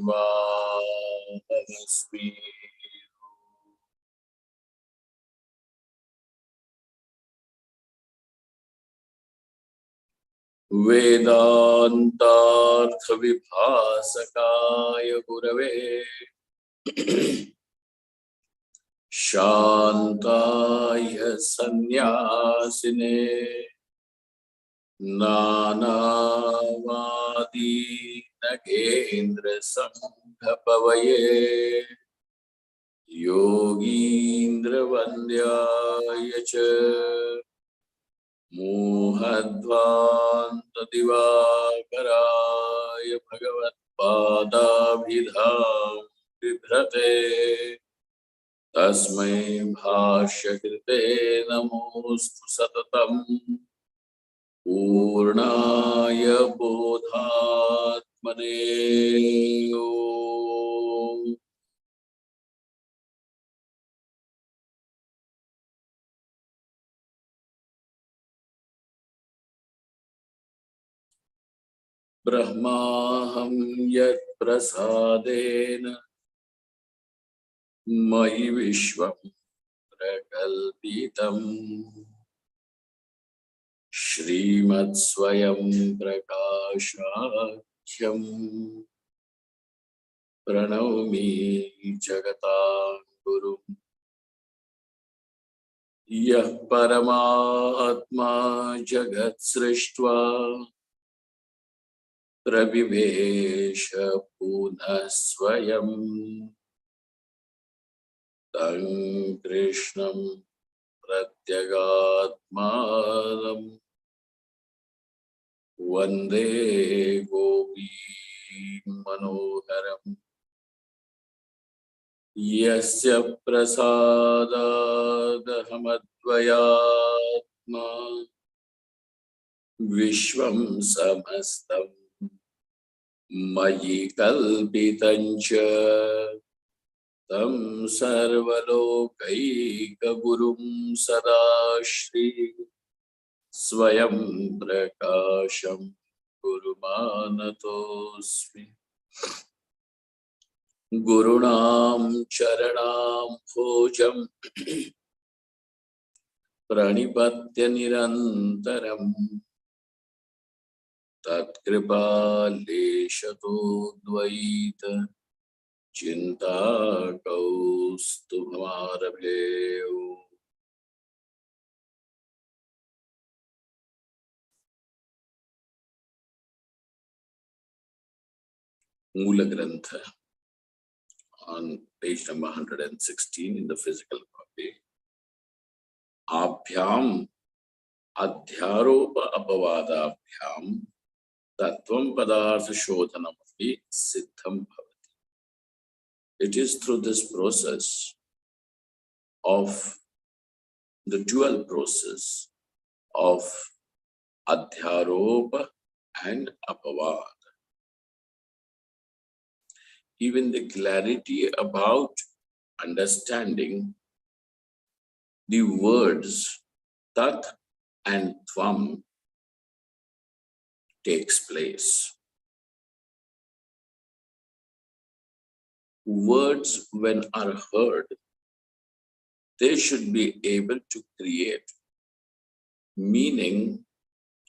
स्वाहमस्मि। वेदान्तार्थ विभासकाय गुरवे शान्ताय सन्न्यासिने नानावादी नगेन्द्र संघपवये योगीन्द्र वन्द्याय च मोहध्वान्त दिवाकराय भगवत्पादाभिधां बिभ्रते तस्मै भाष्यकृते नमोऽस्तु सततं पूर्णाय बोधात्मने। ओम्। ब्रह्माहं यत्प्रसादेन मयि विश्वं प्रकल्पितम् श्रीमत्स्वयं प्रकाशाख्यं प्रणौमि जगतां गुरुं यः परमात्मा जगत्सृष्ट्वा प्रविवेश पुनः स्वयं तं कृष्णं प्रत्यगात्मानं वन्दे गोपीं मनोहरम् यस्य प्रसादादहमद्वयात्मा विश्वं समस्तं मयि कल्पितं च तं सर्वलोकैकगुरुं सदाश्री स्वयं प्रकाशं गुरुमानतोऽस्मि। गुरूणां चरणां भोजं प्रणिपत्य निरन्तरं तत्कृपालेशतो द्वैत चिन्ताकौस्तुभमारभे। मूल ग्रंथ on page number 116 in the physical copy. Abhyam adhyaropa apavadabhyam tattvam padartha shodhanamapi siddham bhavati. It is through this process of the dual process of adhyaropa and apavad, even the clarity about understanding the words tat and tvam takes place. Words, when are heard, they should be able to create meaning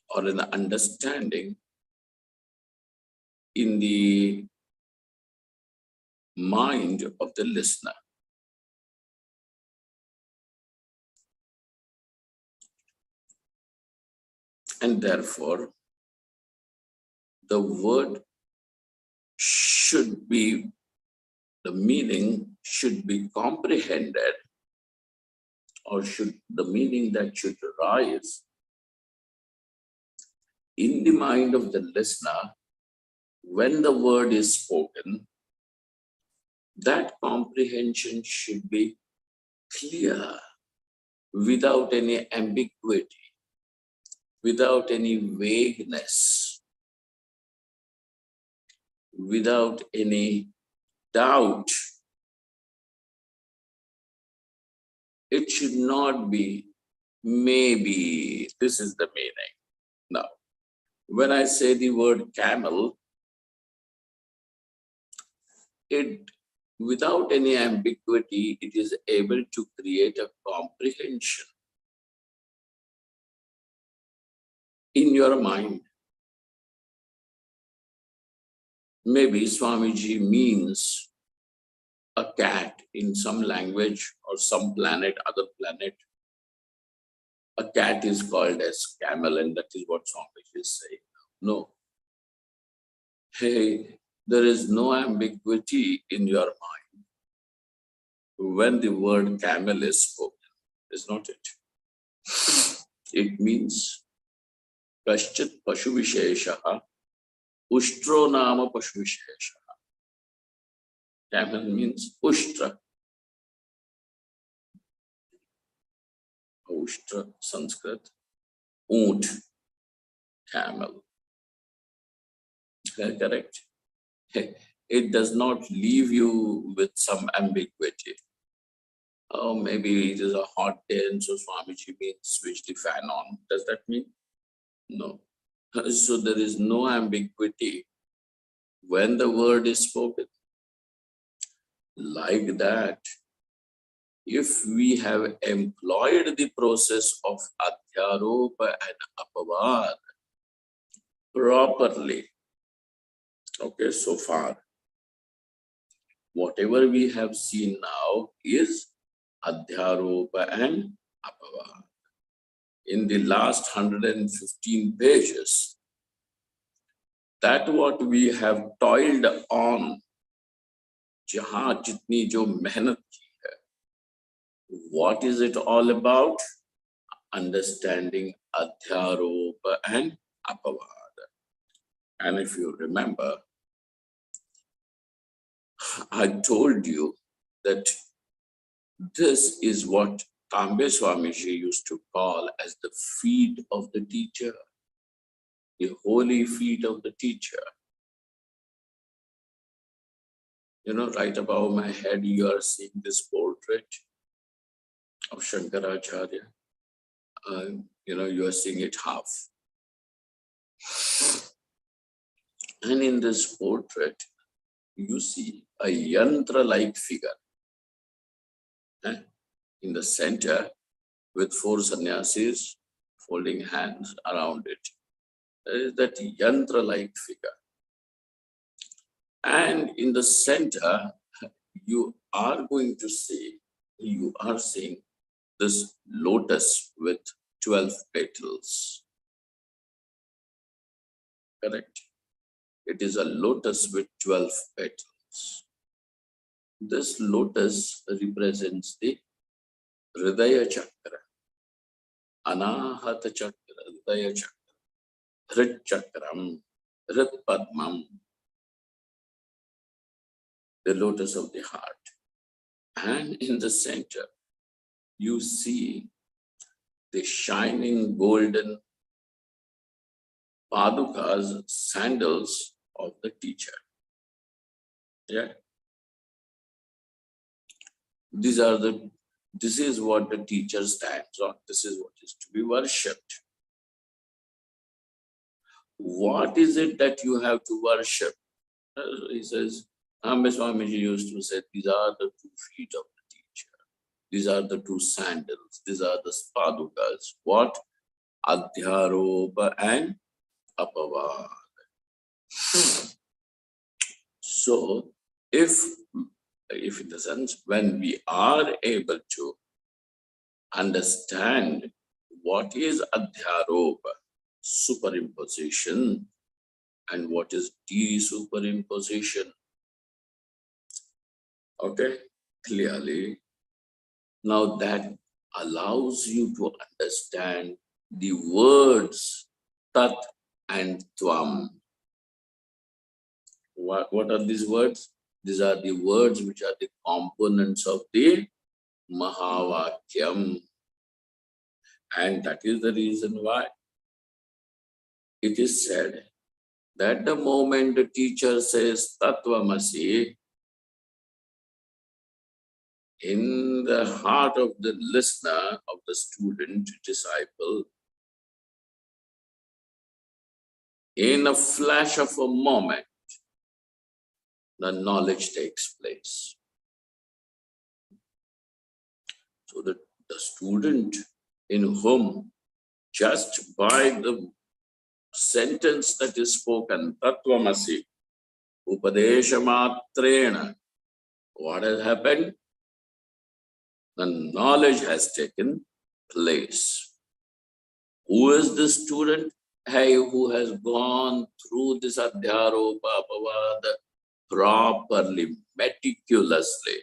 or an understanding in the mind of the listener. And therefore, the word should be, the meaning should be comprehended, or the meaning that should arise in the mind of the listener when the word is spoken. That comprehension should be clear, without any ambiguity, without any vagueness, without any doubt. It should not be maybe this is the meaning. Now, when I say the word camel, it, without any ambiguity, it is able to create a comprehension in your mind. Maybe Swamiji means a cat in some language or some planet, other planet. A cat is called as camel, and that is what Swamiji is saying. No. Hey, there is no ambiguity in your mind when the word camel is spoken, is not it? It means Kaschit Pashu Visheshaha, Ushtro Nama Pashu Visheshaha. Camel means Ushtra. Ushtra, Sanskrit, Oot, camel. Correct? It does not leave you with some ambiguity. Oh, maybe it is a hot day and so Swamiji means switch the fan on. Does that mean? No. So there is no ambiguity when the word is spoken. Like that, if we have employed the process of adhyaropa and apavad properly, okay, so far, whatever we have seen now is adhyaropa and apavad. In the last 115 pages, that what we have toiled on, jahan jitni jo mehnat ki hai, what is it all about? Understanding adhyaropa and apavad. And if you remember, I told you that this is what Tambe Swamiji used to call as the feet of the teacher, the holy feet of the teacher. You know, right above my head, you are seeing this portrait of Shankaracharya. You know, you are seeing it half. And in this portrait, you see a yantra-like figure in the center with 4 sannyasis folding hands around it. There is that yantra-like figure. And in the center, you are going to see, you are seeing this lotus with 12 petals. Correct? It is a lotus with 12 petals. This lotus represents the Hridaya Chakra, Anahata Chakra, Hridaya Chakra, Hrit Chakram, Hrit Padmam, the lotus of the heart. And in the center, you see the shining golden padukas, sandals of the teacher. Yeah. This is what the teacher stands on. This is what is to be worshipped. What is it that you have to worship? He says, Tambe Swamiji used to say, these are the 2 feet of the teacher. These are the 2 sandals. These are the padukas. What? Adhyaropa and apavad. So, if in the sense, when we are able to understand what is adhyaropa, superimposition, and what is de-superimposition, okay, clearly, now that allows you to understand the words tat and tvam. What are these words? These are the words which are the components of the Mahavakyam. And that is the reason why it is said that the moment the teacher says Tattvamasi, in the heart of the listener, of the student, disciple, in a flash of a moment, the knowledge takes place. So that the student in whom just by the sentence that is spoken, Tattvamasi, Upadesha Matrena, what has happened? The knowledge has taken place. Who is the student? Hey, who has gone through this Adhyaropa Apavada properly, meticulously.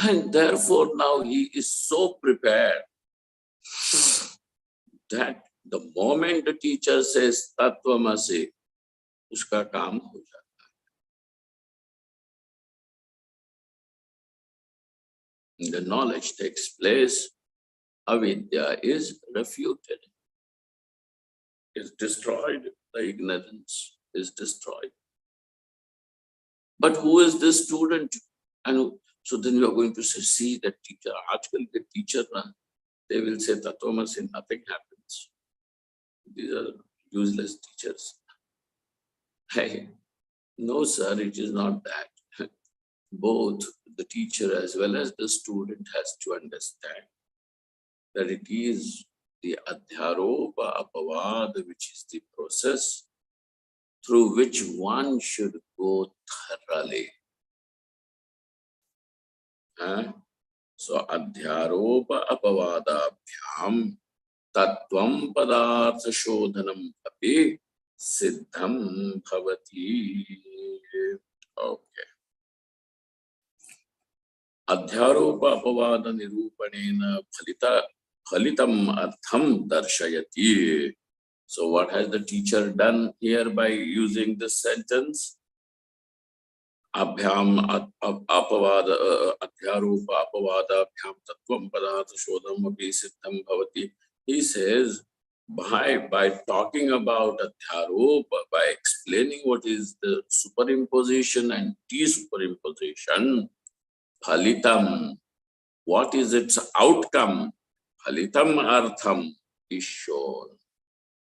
And therefore now he is so prepared that the moment the teacher says Tattvamasi, uska kaam ho jata. The knowledge takes place, avidya is refuted, is destroyed, the ignorance is destroyed. But who is this student? And so then you are going to say, see that teacher, aajkal the teacher, they will say Tattvamasi, nothing happens. These are useless teachers. Hey, no sir, it is not that. Both the teacher as well as the student has to understand that it is the Adhyaropa Apavada, which is the process through which one should go thoroughly. So Adhyaropa Apavadabhyam Tattvam Padartha Shodhanam api Siddham Bhavati. Okay. Adhyaropa Apavada Nirupanena Phalitam Artham Darshayati. So what has the teacher done here by using this sentence? Abhyam Apavada Adhyaropa Apavada Abhyam Tattvam Padartha Shodhanam api Siddham Bhavati. He says, by talking about Adhyaropa, by explaining what is the superimposition and de-superimposition, Phalitam, what is its outcome? Phalitam Artham is shown.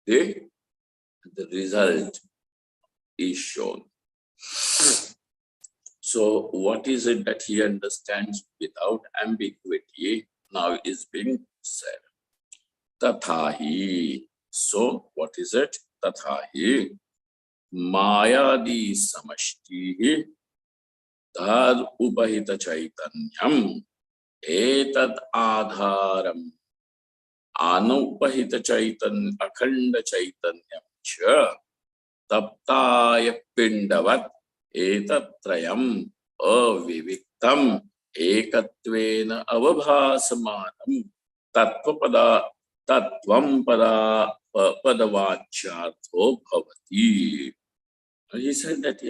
The result is shown. So what is it that he understands without ambiguity now is being said? Tathahi. So what is it? Tathahi. Mayadi samashtihi tad upahita chaitanyam etad adharam anupahita chaitan akhanda chaitanyam cha taptaya pindavat etatrayam aviviktam ekatvena avabhasamanam tattvam padavachartho bhavati. He said that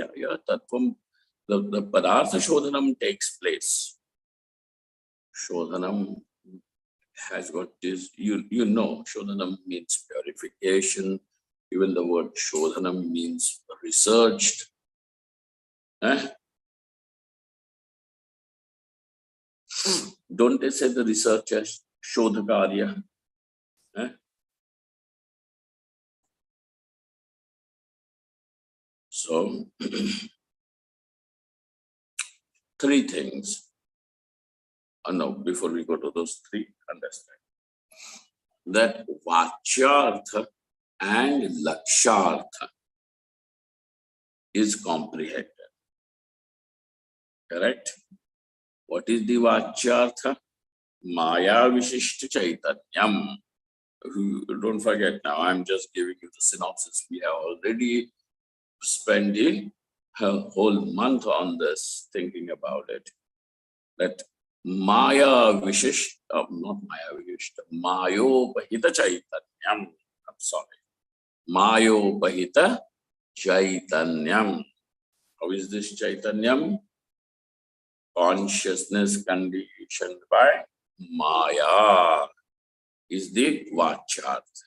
tattvam, the padartha shodhanam takes place. Shodhanam has got this, you know, shodhanam means purification. Even the word shodhanam means researched. Don't they say the researchers shodhakarya? So, three things. No, before we go to those three, understand that vachyartha and lakshartha is comprehended. Correct? What is the vachyartha? Maya Vishishta Chaitanyam. Don't forget now, I'm just giving you the synopsis. We have already spent a whole month on this, thinking about it. That Maya Vishishta, not Maya Vishishta, Mayopahita Chaitanyam. I'm sorry. Mayopahita Chaitanyam. How is this Chaitanyam? Consciousness conditioned by Maya is the vachyartha.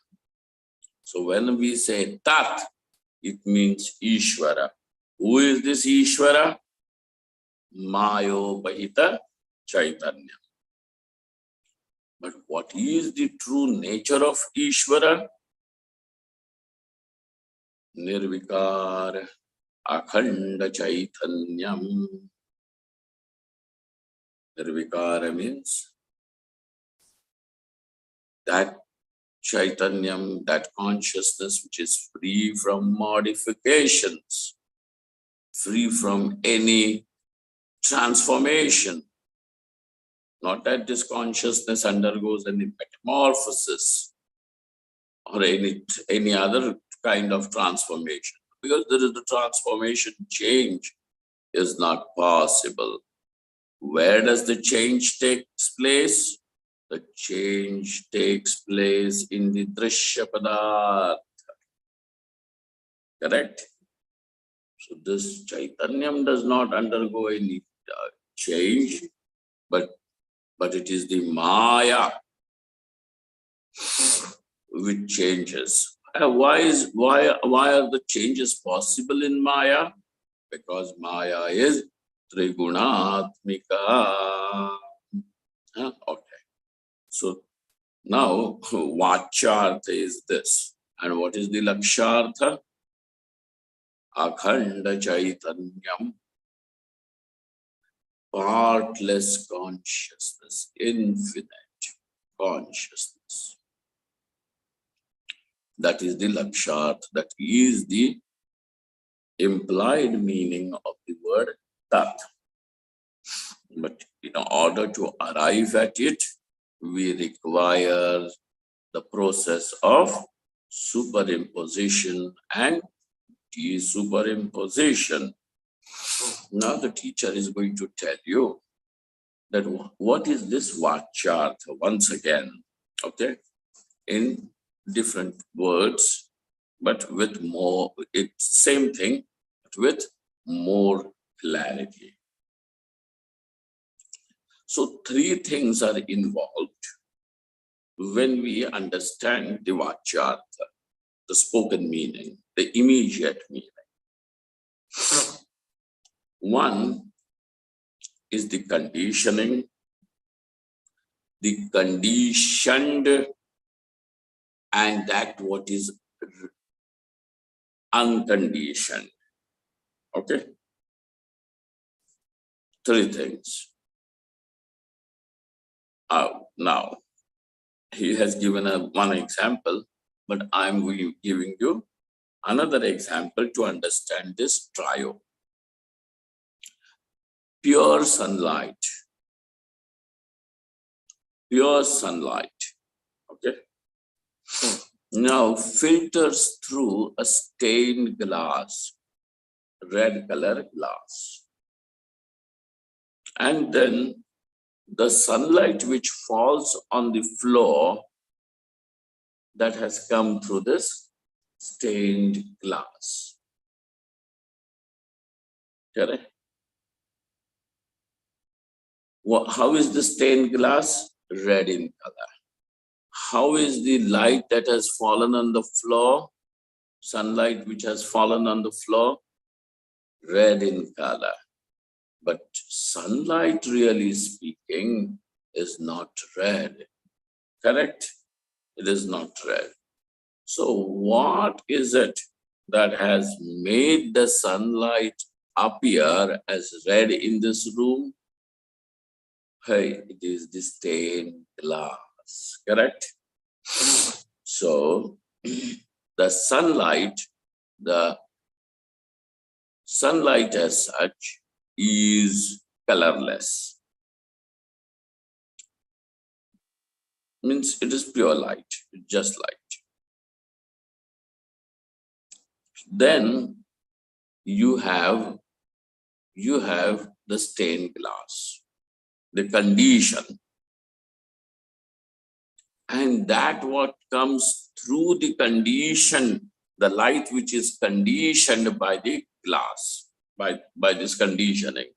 So when we say Tat, it means Ishvara. Who is this Ishvara? Mayopahita Chaitanya. But what is the true nature of Ishvara? Nirvikara. akhanda chaitanyam. Nirvikara means that chaitanyam, that consciousness which is free from modifications, free from any transformation. Not that this consciousness undergoes any metamorphosis or any other kind of transformation, because there is the transformation, change is not possible. Where does the change takes place? The change takes place in the drishya padartha. Correct? So this chaitanyam does not undergo any change, but it is the maya which changes. Why are the changes possible in maya? Because maya is trigunatmika. Okay. So now vachartha is this. And what is the lakshartha? Akhanda chaitanyam, partless consciousness, infinite consciousness. That is the lakshartha. That is the implied meaning of the word tat. But in order to arrive at it, we require the process of superimposition and desuperimposition. Now the teacher is going to tell you that what is this vachartha once again, okay, in different words, but with more, it's same thing, but with more clarity. So three things are involved when we understand the vachartha, the spoken meaning, the immediate meaning. One is the conditioning, the conditioned, and that what is unconditioned. Okay? Three things. Now, he has given one example, but I'm giving you another example to understand this trio. Pure sunlight. Pure sunlight. Okay? Now filters through a stained glass, red color glass. And then the sunlight which falls on the floor that has come through this stained glass. Correct? How is the stained glass? Red in color. How is the light that has fallen on the floor, sunlight which has fallen on the floor? Red in color. But sunlight, really speaking, is not red. Correct? It is not red. So what is it that has made the sunlight appear as red in this room? Hey, it is the stained glass. Correct? So the sunlight as such is colorless. Means it is pure light, just light. Then you have the stained glass, the condition. And that what comes through the condition, the light which is conditioned by the glass, by this conditioning.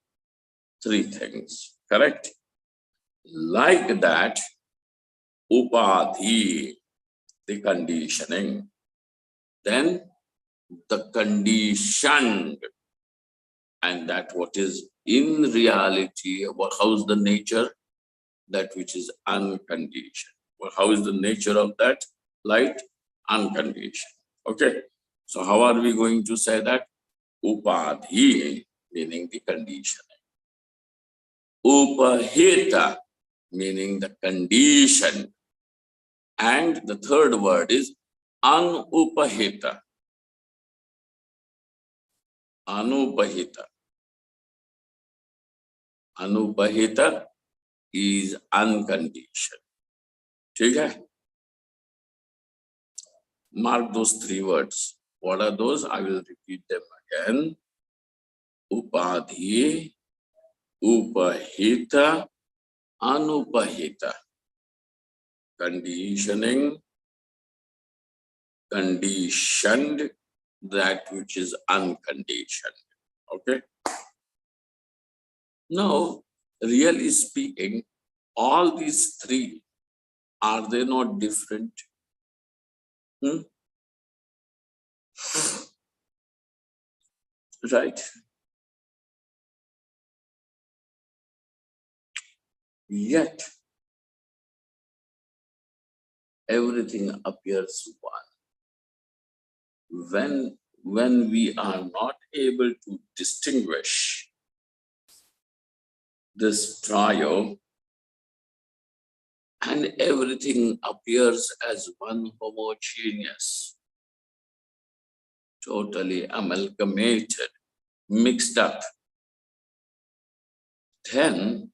Three things, correct? Like that, upadhi, the conditioning. Then the conditioned, and that what is in reality, how's the nature? That which is unconditioned. How is the nature of that light? Unconditioned. Okay. So how are we going to say that? Upadhi, meaning the conditioning. Upahita, meaning the condition. And the third word is anupahita. Anupahita. Anupahita is unconditioned. Okay? Mark those three words. What are those? I will repeat them again. Upadhi, upahita, anupahita. Conditioning, conditioned, that which is unconditioned. Okay? Now, really speaking, all these three, are they not different? Right? Yet, everything appears one. When we are not able to distinguish this trio, and everything appears as one homogeneous, totally amalgamated, mixed up, then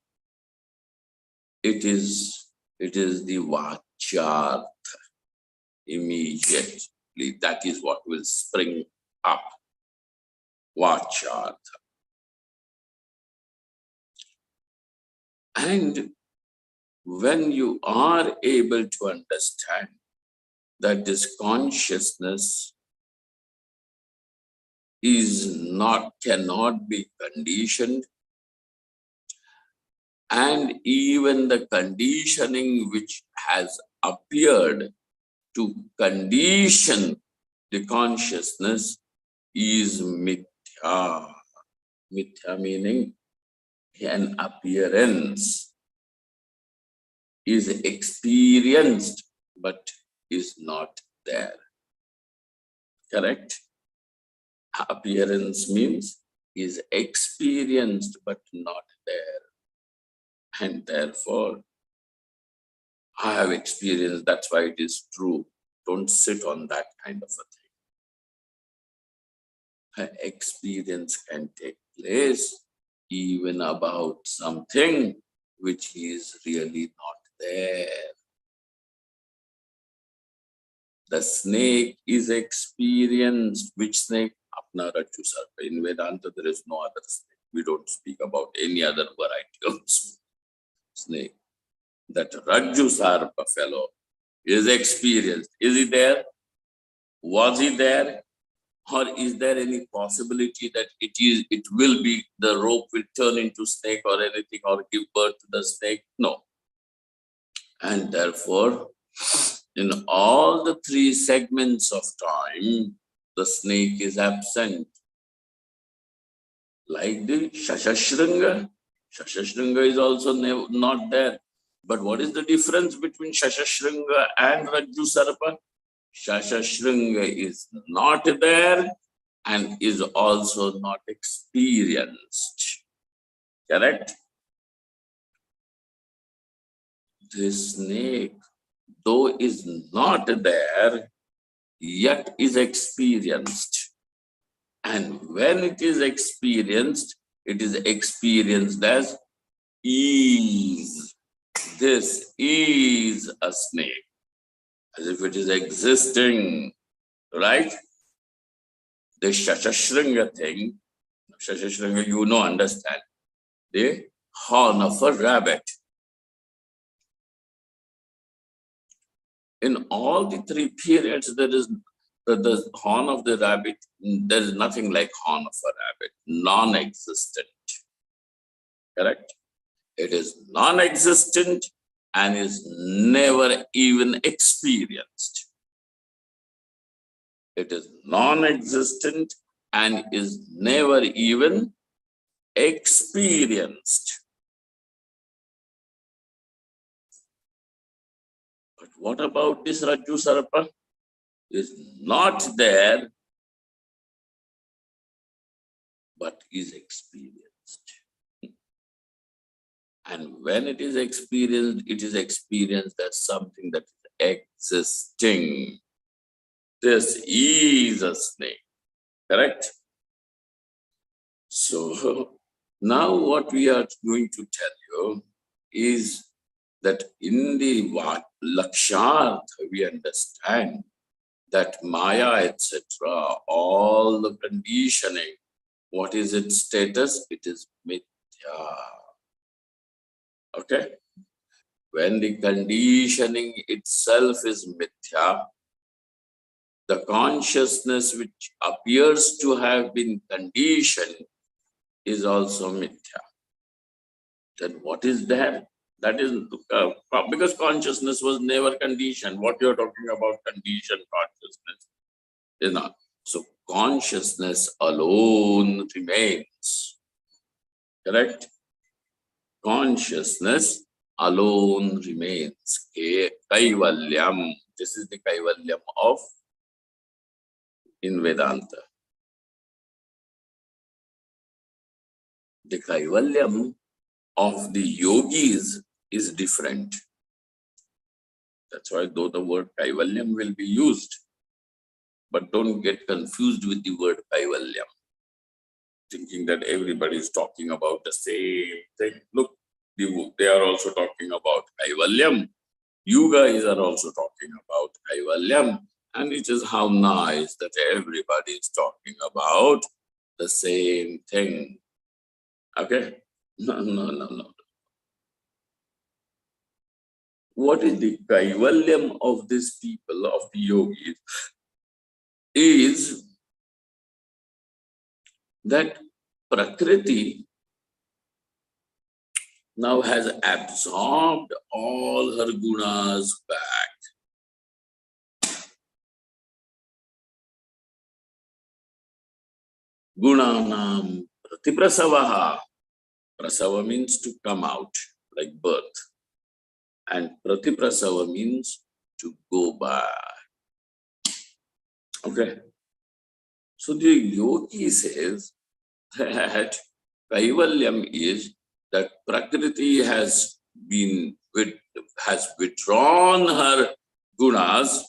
it is the vachartha immediately. That is what will spring up. Vachartha. And when you are able to understand that this consciousness cannot be conditioned, and even the conditioning which has appeared to condition the consciousness is mithya. Mithya meaning an appearance, is experienced but is not there. Correct? Appearance means is experienced but not there. And therefore, I have experienced, that's why it is true. Don't sit on that kind of a thing. An experience can take place even about something which is really not there. The snake is experienced. Which snake? Apna Rajju Sarpa. In Vedanta, there is no other snake. We don't speak about any other variety of snake. That Rajju Sarpa fellow is experienced. Is he there? Was he there? Or is there any possibility that it will be, the rope will turn into snake or anything, or give birth to the snake? No. And therefore, in all the three segments of time, the snake is absent. Like the Shashashringa. Shashashringa is also not there. But what is the difference between Shashashringa and Rajju Sarpa? Shashashringa is not there and is also not experienced. Correct? This snake, though is not there, yet is experienced. And when it is experienced as ease. This is a snake, as if it is existing, right? The Shashashringa thing, Shashashringa, you know, understand, the horn of a rabbit. In all the three periods, there is the horn of the rabbit, there is nothing like horn of a rabbit, non-existent. Correct? It is non-existent and is never even experienced. It is non-existent and is never even experienced. But what about this Rajju Sarpa? Is not there but is experienced. And when it is experienced as something that is existing. This is a snake, correct? So now what we are going to tell you is that in the Laksharth we understand that Maya, etc., all the conditioning, what is its status? It is mithya. Okay? When the conditioning itself is mithya, the consciousness which appears to have been conditioned is also mithya. Then what is there? That is because consciousness was never conditioned. What you're talking about, conditioned consciousness, is not. So consciousness alone remains. Correct? Consciousness alone remains. Kaivalyam. This is the Kaivalyam of in Vedanta. The Kaivalyam of the yogis is different. That's why though the word Kaivalyam will be used, but don't get confused with the word Kaivalyam, thinking that everybody is talking about the same thing. Look, they are also talking about Kaivalyam. You guys are also talking about Kaivalyam. And it is how nice that everybody is talking about the same thing. Okay? No. What is the Kaivalyam of these people, of the yogis, is that Prakriti now has absorbed all her gunas back. Gunanam pratiprasavaha. Prasava means to come out, like birth. And pratiprasava means to go back. Okay. So the yogi says that Kaivalyam is that Prakriti has withdrawn her gunas,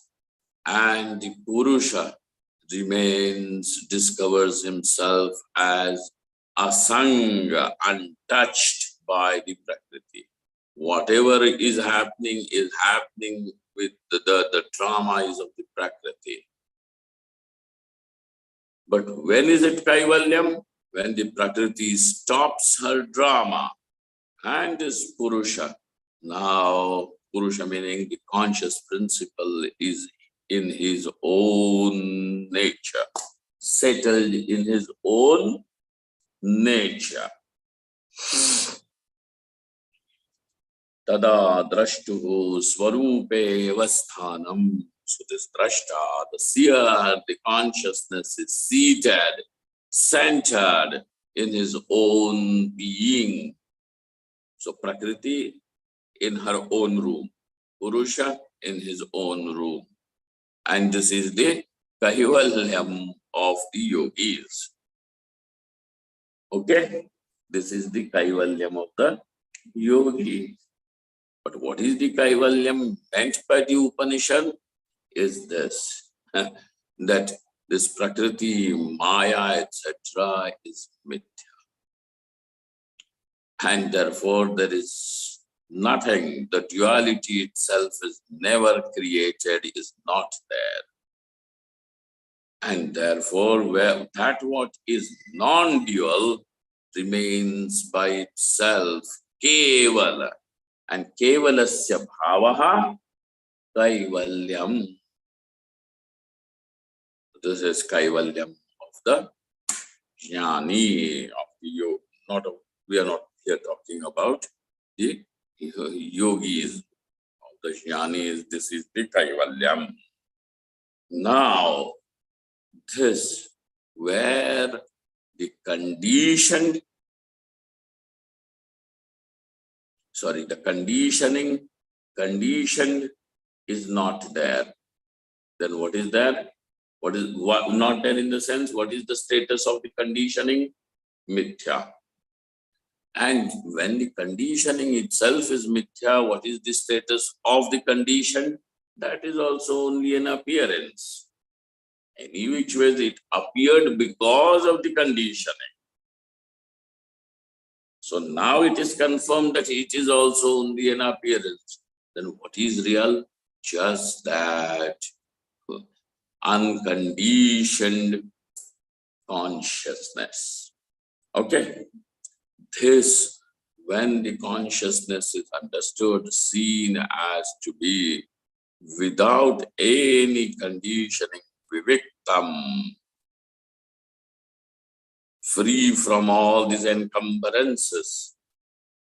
and the Purusha discovers himself as asanga, untouched by the Prakriti. Whatever is happening with the dramas of the Prakriti. But when is it Kaivalyam? When the Prakriti stops her drama and this Purusha. Now, Purusha meaning the conscious principle is in his own nature, settled in his own nature. Tada drashtuhu swarupe vasthanam. So this drashta, the seer, the consciousness is seated, centered in his own being. So Prakriti in her own room, Purusha in his own room. And this is the Kaivalyam of the yogis. Okay? This is the Kaivalyam of the yogi. But what is the Kaivalyam meant by the Upanishad? Is this, that this Prakriti, Maya, etc. is mithya. And therefore there is nothing, the duality itself is never created, is not there. And therefore that what is non-dual remains by itself, kevala. And kevalasya bhavaha kaivalyam. This is Kaivalyam of the jnani, of the yogi. We are not here talking about the yogis, of the jnanis. This is the Kaivalyam. Now, this where the conditioning conditioned is not there. Then what is there? What not there in the sense? What is the status of the conditioning? mithya. And when the conditioning itself is mithya, what is the status of the condition? That is also only an appearance. Any which ways it appeared because of the conditioning. So now it is confirmed that it is also only an appearance. Then what is real? Just that unconditioned consciousness. Okay? This, when the consciousness is understood, seen as to be without any conditioning, viviktam, free from all these encumbrances,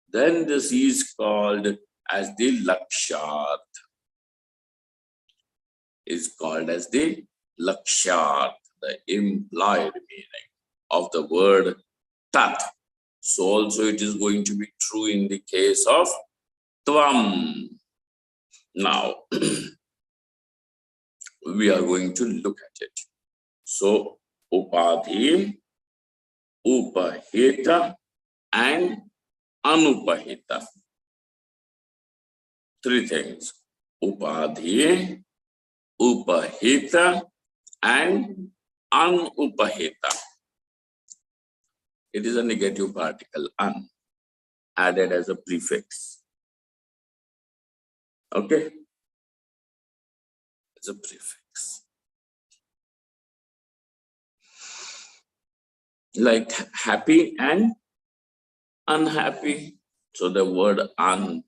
then this is called as the lakshat. Is called as the lakshat, the implied meaning of the word tat. So also it is going to be true in the case of tvam. Now, we are going to look at it. So, upadhi, upahita, and anupahita. Three things. Upadhi, upahita, and anupahita. It is a negative particle, an, added as a prefix. Okay? It's a prefix. Like happy and unhappy. So the word an,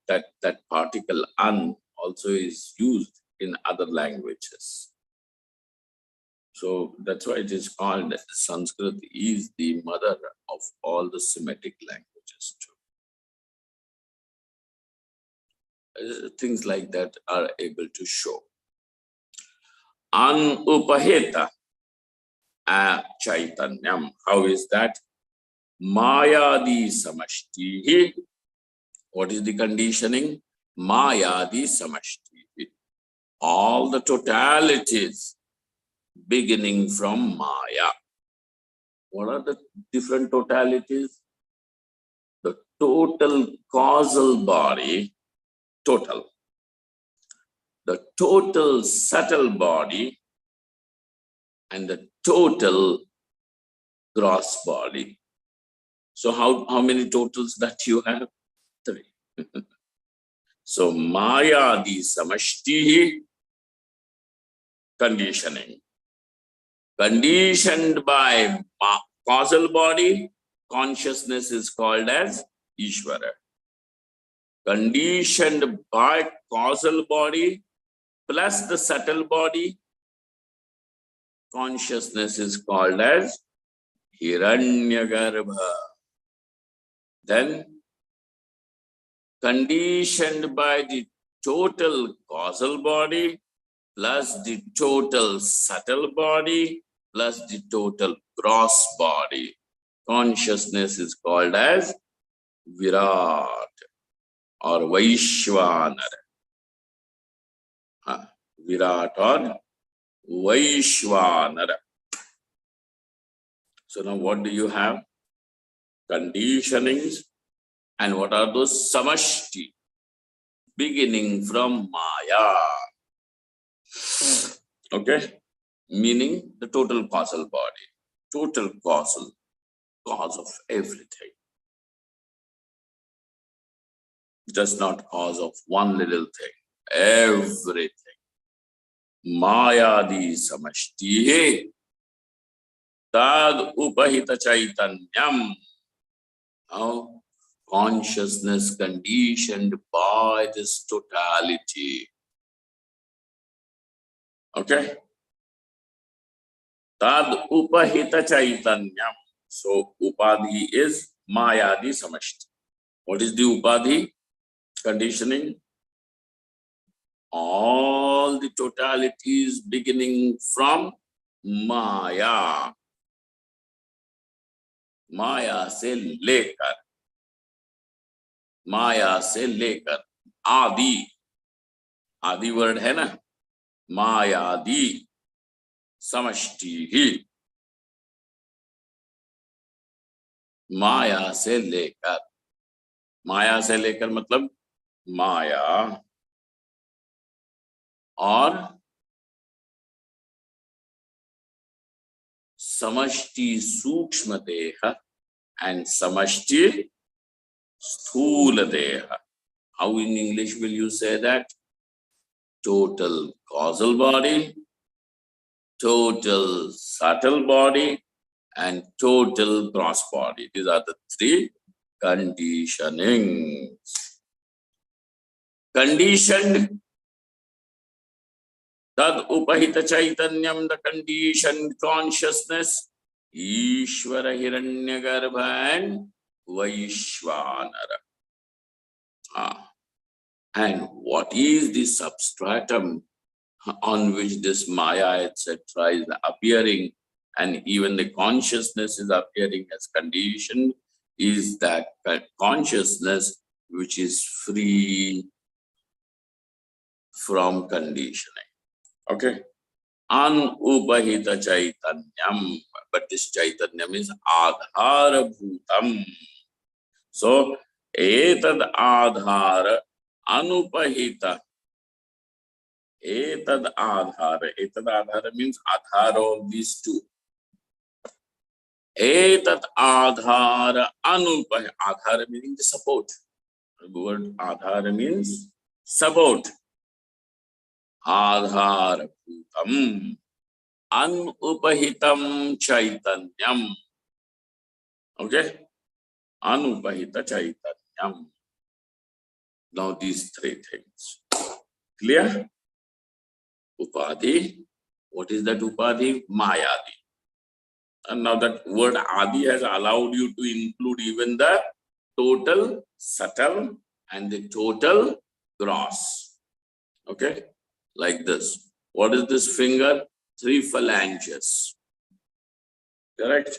that particle an also is used in other languages. So that's why it is called, Sanskrit is the mother of all the Semitic languages too. Things like that are able to show. Anupaheta chaitanyam. How is that? Mayadi samashtihi. What is the conditioning? Mayadi samashtihi. All the totalities beginning from Maya. What are the different totalities? The total causal body, total. The total subtle body, and the total gross body. So how many totals that you have? Three. So Maya di samashtihi, conditioning. Conditioned by causal body, consciousness is called as Ishvara. Conditioned by causal body plus the subtle body, consciousness is called as Hiranyagarbha. Then conditioned by the total causal body plus the total subtle body plus the total gross body, consciousness is called as Virat or Vaishwanara. Virat or Vaishwanara. So now what do you have? Conditionings. And what are those? Samashti, beginning from Maya. Okay? Meaning the total causal body. Total causal, cause of everything. Just not cause of one little thing. Everything. Mayadi samashti tad upahita chaitanyam. Now, consciousness conditioned by this totality. Okay? Tad upahita chaitanyam. So, upadhi is mayadi samashti. What is the upadhi? Conditioning. All the totalities beginning from Maya. Maya se lekar. Maya se lekar. Adi. Adi word hai na? Mayadi samashti hi. माया से लेकर, माया से लेकर मतलब माया और समष्टि सूक्ष्म देह and samashti sthula deha. How in English will you say that? Total causal body, total subtle body, and total gross body. These are the three conditionings. Conditioned, tad upahita chaitanyam, the conditioned consciousness, Ishvara Hiranyagarbha and Vaishvanara. And what is the substratum on which this Maya, etc., is appearing, and even the consciousness is appearing as conditioned, is that consciousness which is free from conditioning. Okay? Anupahita chaitanyam, but this chaitanyam is adhara bhutam. So, etad adhara anupahita. Etad adhara means adhara of these two. Etad adhara anupahita. Adhara meaning the support. The word adhara means support. Adhara bhutam anupahitam chaitanyam. Okay? Anupahita chaitanyam. Now these three things. Clear? Upadhi. What is that upadhi? Mayadi. And now that word adi has allowed you to include even the total subtle and the total gross. Okay? Like this. What is this finger? 3 phalanges. Correct?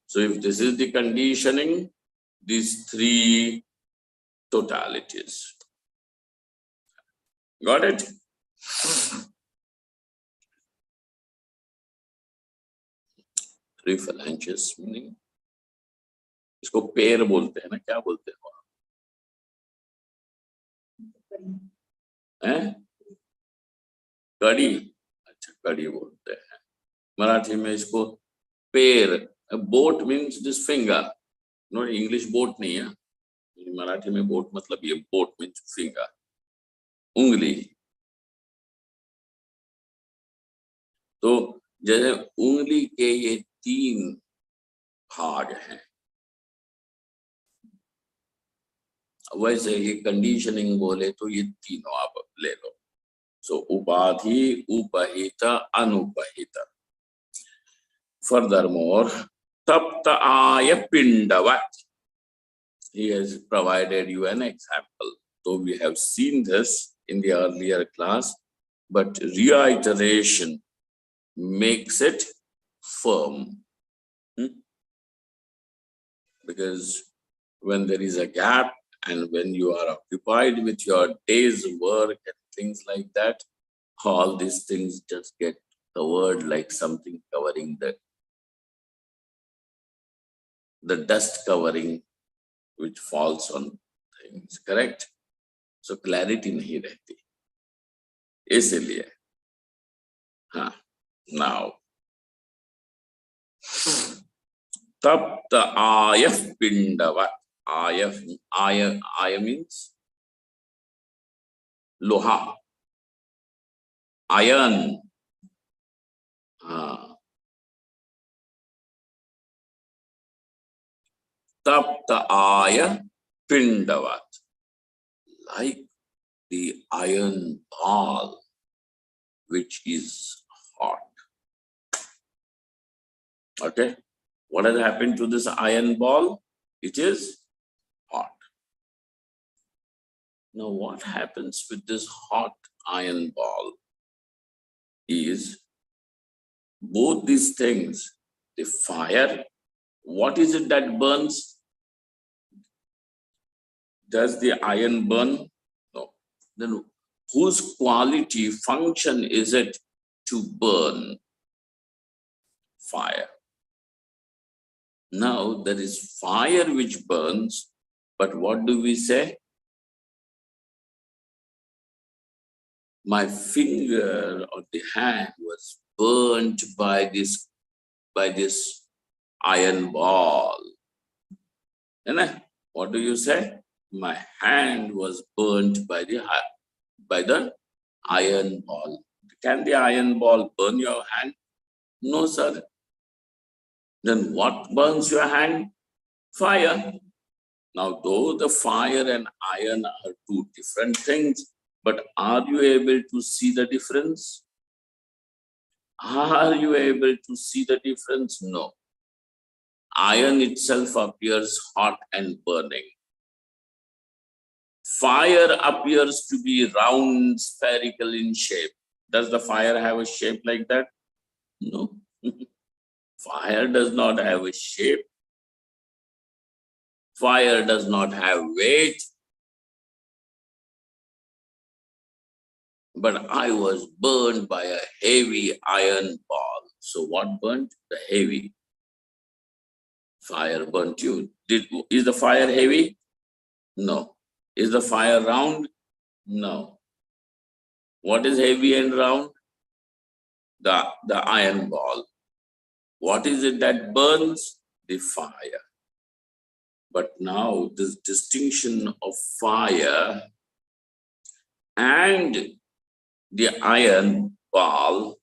So if this is the conditioning, these 3 totalities. Got it? Three phalanges meaning, इसको पैर बोलते हैं ना, क्या बोलते हैं? कड़ी. अच्छा, कड़ी बोलते हैं मराठी में इसको. पैर, बोट means this finger. No, English बोट नहीं है, मराठी में बोट मतलब ये, बोट मीन्स फिंगर, उंगली. तो जैसे उंगली के ये 3 भाग हैं, वैसे ही कंडीशनिंग बोले तो ये तीनों आप ले लो. सो उपाधि, उपहित, अनुपहित. Furthermore, tapta aya pindavat. He has provided you an example. So we have seen this in the earlier class, but reiteration makes it firm. Because when there is a gap and when you are occupied with your day's work and things like that, all these things just get covered like something covering the dust covering which falls on things. Correct? So clarity nahi rehti. Isliye. Now, tapta ayah pindavat. Ayah means loha, iron. Tapta ayah pindavat, like the iron ball which is hot. Okay, what has happened to this iron ball? It is hot. Now what happens with this hot iron ball is both these things, the fire, what is it that burns? Does the iron burn? No. Then whose quality, function is it to burn? Fire. Now there is fire which burns, but what do we say? My finger or the hand was burnt by this iron ball. And what do you say? My hand was burnt by the iron ball. Can the iron ball burn your hand? No, sir. Then what burns your hand? Fire. Now, though the fire and iron are two different things, but are you able to see the difference? Are you able to see the difference? No. Iron itself appears hot and burning. Fire appears to be round, spherical in shape. Does the fire have a shape like that? No. Fire does not have a shape. Fire does not have weight. But I was burned by a heavy iron ball. So what burnt? The heavy. Fire burnt you. Is the fire heavy? No. Is the fire round? No. What is heavy and round? The iron ball. What is it that burns? The fire. But now this distinction of fire and the iron ball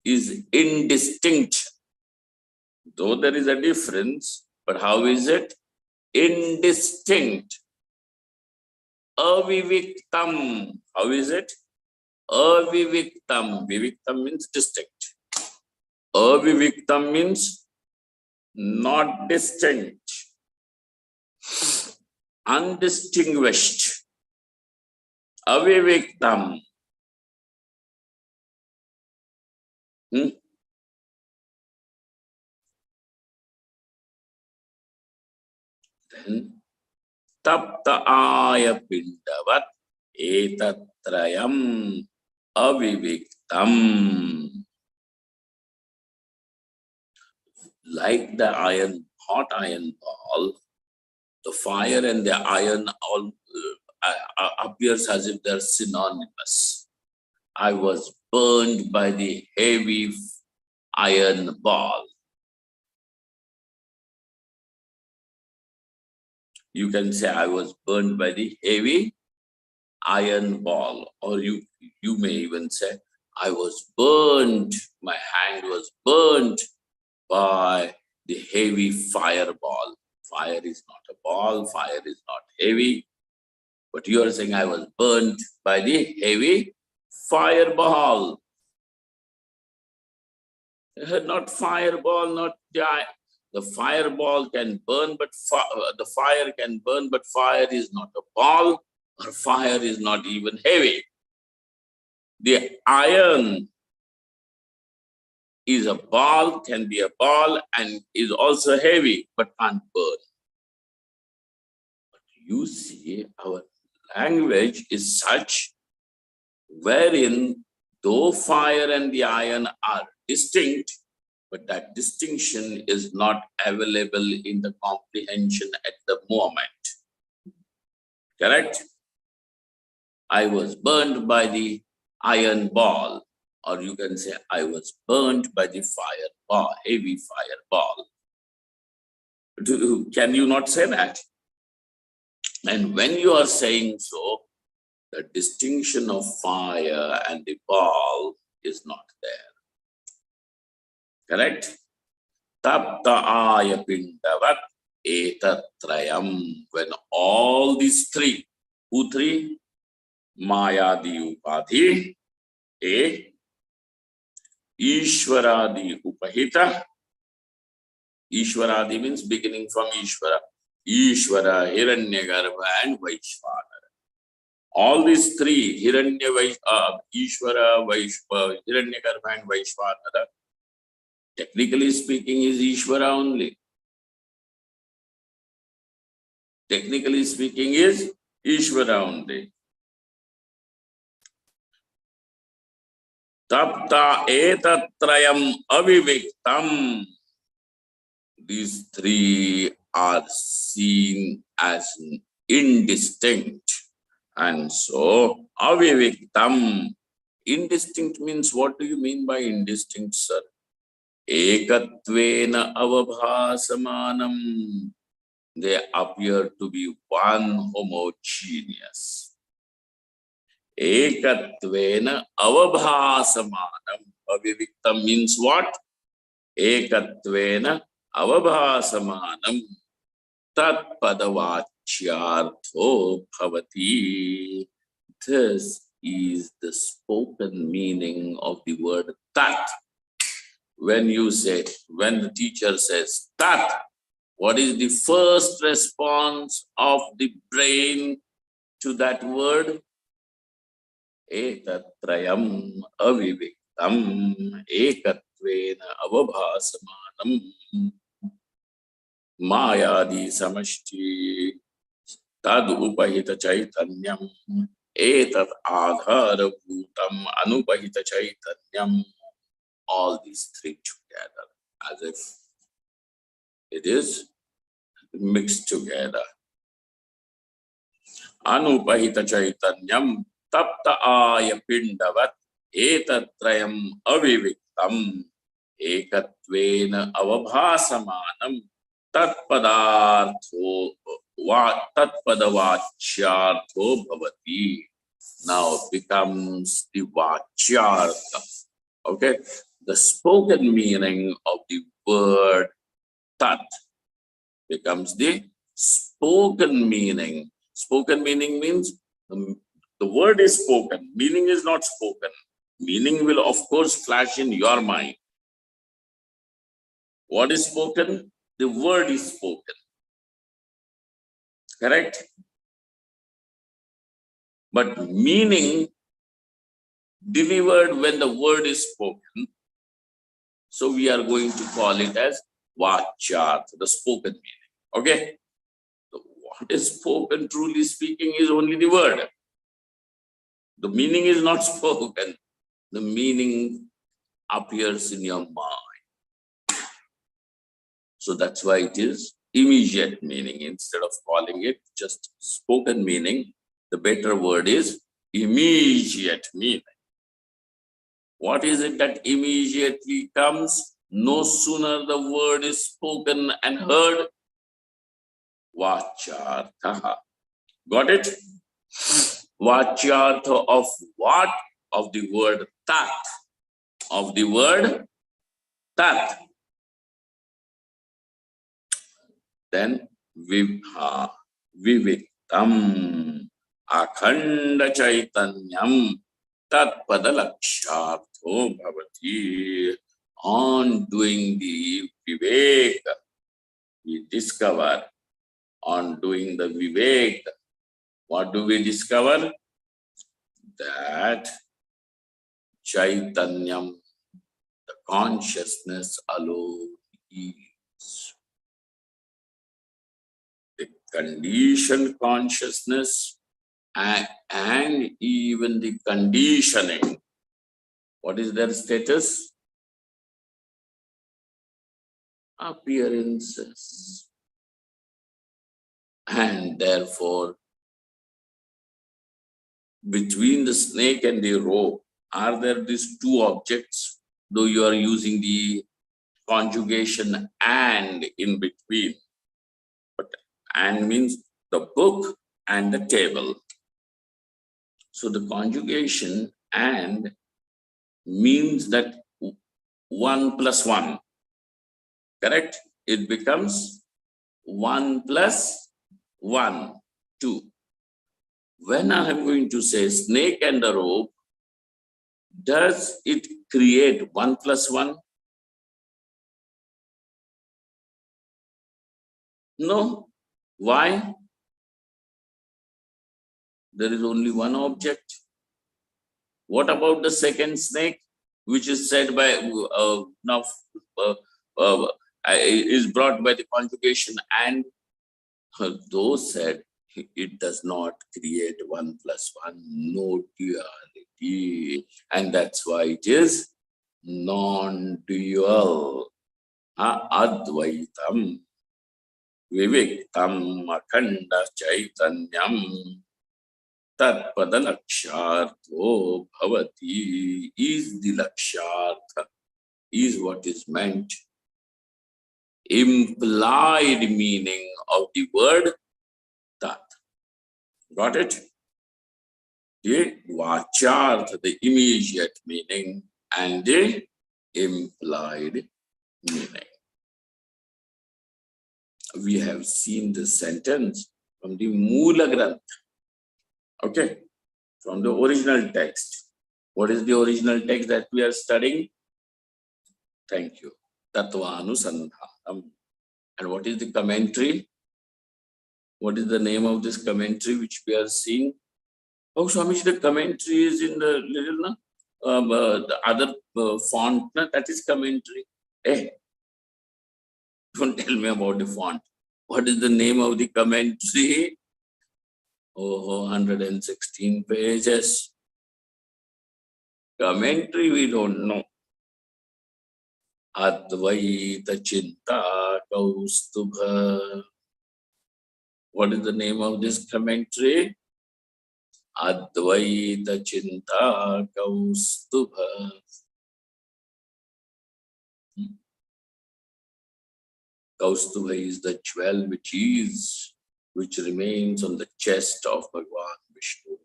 is indistinct. Though there is a difference, but how is it? Indistinct. Aviviktam. How is it? Aviviktam. Viviktam means distinct. Aviviktam means not distinct. Undistinguished. Aviviktam. Then tapta aya pindavat etatrayam aviviktam. Like the hot iron ball, the fire and the iron all appears as if they're synonymous. I was burned by the heavy iron ball. You can say I was burned by the heavy iron ball, or you may even say I was burned, my hand was burned by the heavy fireball. Fire is not a ball, fire is not heavy, but you are saying I was burned by the heavy fireball. Not fireball, not the fireball can burn, but the fire can burn, but fire is not a ball, or fire is not even heavy. The iron is a ball, can be a ball, and is also heavy, but can't burn. But you see, our language is such wherein though fire and the iron are distinct, but that distinction is not available in the comprehension at the moment. Correct? I was burned by the iron ball, or you can say I was burned by the fire ball, heavy fire ball. Can you not say that? And when you are saying so, the distinction of fire and the ball is not there. Correct? Tapta aya pindavat etatrayam. When all these three, who three? Mayadi upadhi, Ishwaradi upahita. Ishwaradi means beginning from Ishvara. Ishvara, Hiranyagarbha, and Vaishvanara. All these three, Ishvara, Hiranyagarbha, and Vaishvanara, technically speaking, is Ishvara only. Technically speaking, is Ishvara only. Tapta etatrayam aviviktam. these three are seen as indistinct. And so, aviviktam. Indistinct means, what do you mean by indistinct, sir? Ekatvena avabhasamanam. They appear to be one homogeneous. Ekatvena avabhasamanam. Aviviktam means what? Ekatvena avabhasamanam tatpadavachyartho bhavati. This is the spoken meaning of the word tat. When the teacher says tat, what is the first response of the brain to that word? Etatrayam aviviktam ekatvena avabhasamanam mayadi samashti tad upahita chaitanyam etat adhara bhutam anupahita chaitanyam. All these three together, as if it is mixed together. Anupahita chaitanyam tapta aya pindavat etatrayam aviviktam ekatvena avabhasamanam tatpadavachyartho bhavati. Now becomes the vachyartha. Okay, the spoken meaning of the word tat becomes the spoken meaning. Spoken meaning means the word is spoken, meaning is not spoken. Meaning will of course flash in your mind. What is spoken? The word is spoken. Correct? But meaning delivered when the word is spoken. So we are going to call it as vachyartha, the spoken meaning. Okay? So what is spoken, truly speaking, is only the word. The meaning is not spoken. The meaning appears in your mind. So that's why it is immediate meaning. Instead of calling it just spoken meaning, the better word is immediate meaning. What is it that immediately comes? No sooner the word is spoken and heard. Vachyartha. Got it? Vachyartha of what? Of the word tat. Of the word tat. Then vibha, viviktam, akhanda chaitanyam, tatpadalakshartho bhavati. On doing the vivek, we discover. On doing the vivek, what do we discover? That chaitanyam, the consciousness alone is. The conditioned consciousness and even the conditioning. What is their status? Appearances. And therefore, between the snake and the rope, are there these two objects? Though you are using the conjugation and in between. But and means the book and the table. So the conjugation and means that 1 plus 1. Correct? It becomes 1 plus 1, 2. When I am going to say snake and the rope, does it create 1 plus 1? No. Why? There is only one object. What about the second snake, which is said by is brought by the conjugation and? Those said it does not create 1 plus 1, no duality, and that's why it is non-dual. Advaitam Viviktam Akhanda Chaitanyam Tatpada Lakshartho Bhavati is the Lakshartha, is what is meant. Implied meaning of the word Tat. Got it? The Vachartha, the immediate meaning, and the implied meaning. We have seen this sentence from the Moola Granth. Okay, from the original text. What is the original text that we are studying? Thank you. Tattvanusandhanam. And what is the commentary? What is the name of this commentary which we are seeing? Oh, Swamiji, the commentary is in the little, the other font, that is commentary. Hey, don't tell me about the font. What is the name of the commentary? Oh, 116 pages. Commentary, we don't know. Advaita Chinta Kaustubha. What is the name of this commentary? Advaita Chinta Kaustubha. Kaustubha is the jewel which remains on the chest of Bhagavan Vishnu.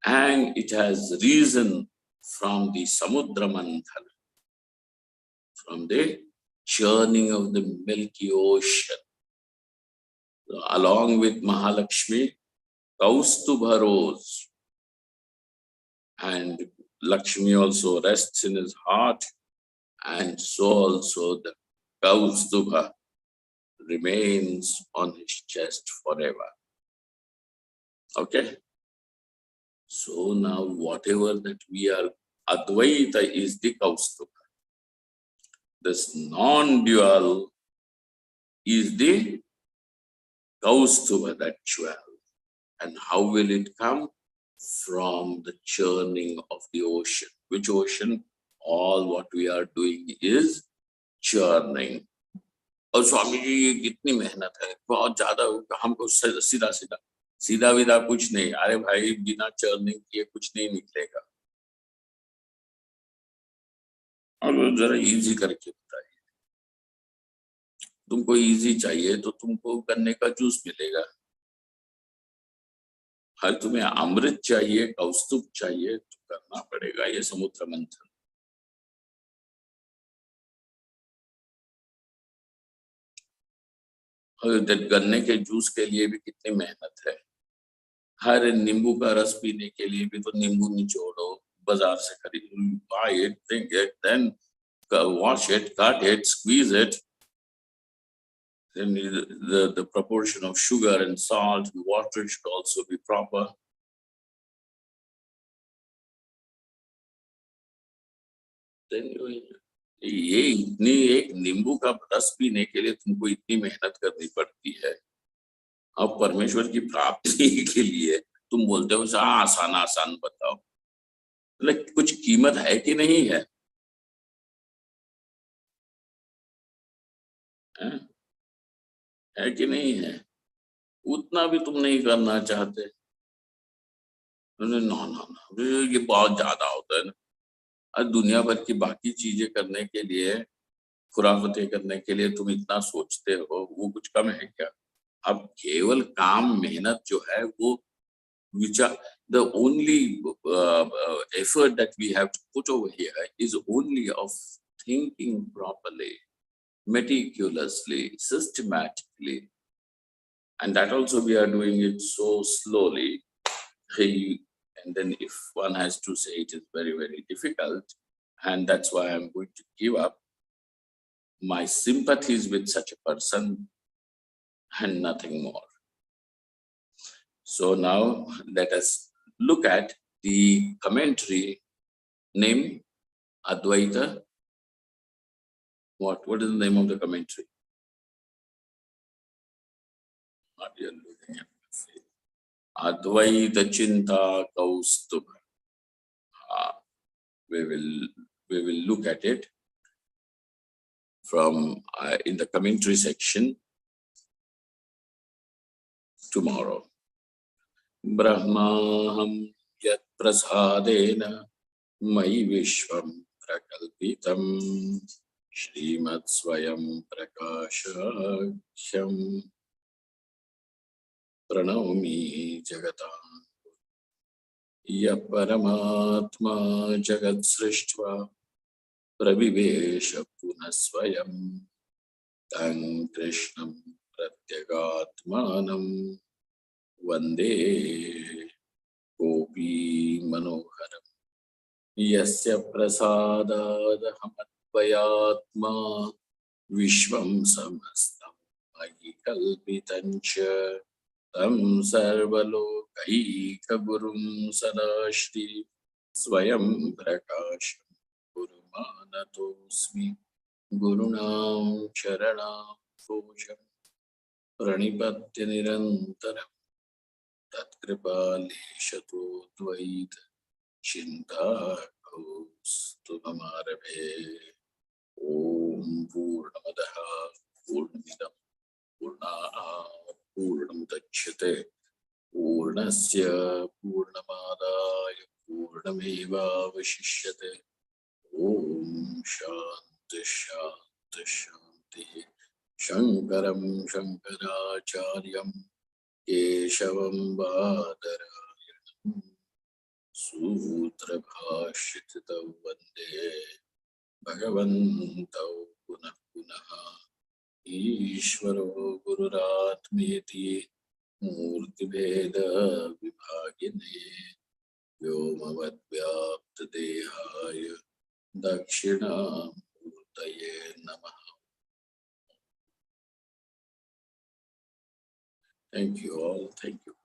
And it has risen from the Samudra Manthana, from the churning of the milky ocean. So, along with Mahalakshmi, Kaustubha rose. And Lakshmi also rests in his heart, and so also the Kaustubha remains on his chest forever. Okay? So now whatever that we are, Advaita is the Kaustubha. This non-dual is the Kaustubha, that jewel. And how will it come? From the churning of the ocean. Which ocean? All what we are doing is churning. और स्वामी जी ये कितनी मेहनत है, बहुत ज्यादा, हमको सीधा विधा कुछ नहीं. अरे भाई, बिना चर्निंग किए कुछ नहीं निकलेगा. और जरा इजी करके बताइए. तुमको इजी चाहिए तो तुमको गन्ने का जूस मिलेगा. हर तुम्हें अमृत चाहिए, कौस्तुभ चाहिए, तो करना पड़ेगा ये समुद्र मंथन. गन्ने के जूस के लिए भी कितनी मेहनत है. हर नींबू का रस पीने के लिए भी तो नींबू निचोड़ो, बाजार से खरीदो, buy it, drink it, then wash it, cut it, squeeze it. Then the proportion of sugar and salt and water should also be proper. Then ये इतनी एक नींबू का रस पीने के लिए तुमको इतनी मेहनत करनी पड़ती है. अब परमेश्वर की प्राप्ति के लिए तुम बोलते हो आसान आसान बताओ. मतलब कुछ कीमत है कि नहीं है? है कि नहीं है? उतना भी तुम नहीं करना चाहते. ना ये बहुत ज्यादा होता है ना. और दुनिया भर की बाकी चीजें करने के लिए, खुराफतें करने के लिए तुम इतना सोचते हो, वो कुछ कम है क्या? अब केवल काम मेहनत जो है वो विचार, the only effort that we have to put over here is only of thinking properly, meticulously, systematically, and that also we are doing it so slowly. And then if one has to say, it is very, very difficult, and that's why I'm going to give up my sympathies with such a person and nothing more. So now let us look at the commentary name Advaita. What is the name of the commentary? Advaita Chinta Kaustubha. We will look at it. from in the commentary section tomorrow. Brahmaham yat prasadena mai vishvam prakalpitam Shrimat Swayam Prakashakhyam Pranavami Jagatam Ya Paramatma Jagat Srishtva Pravivesha Punaswayam Tang Krishnam Pratyagatmanam Vande Gopi Manoharam Yasya Prasadadahamadvayatma Vishvam Samastam Magi Kalpitancha Tam Sarvalokaika Gurum Sadashri Swayam Prakasham Gurumanatosmi Gurunam Charanam Sojam Pranipatya Nirantaram Tatkripa Dvaita Chinta Kaustubhamarabhe Om Purnamadaha Purnamidam Purnat Purnamudachyate Purnasya Purnamadaya Purnamevavashishyate Om Shanti Shanti Shanti Shankaram Shankaracharyam Keshavam Badarayanam Sutra Bhashititav Vande Bhagavantau Punah Punaha Ishvaro Gururatmeti Murtibheda Vibhagine Vyomavad Dehaya Dakshina Murtaye Namaha. Thank you all. Thank you.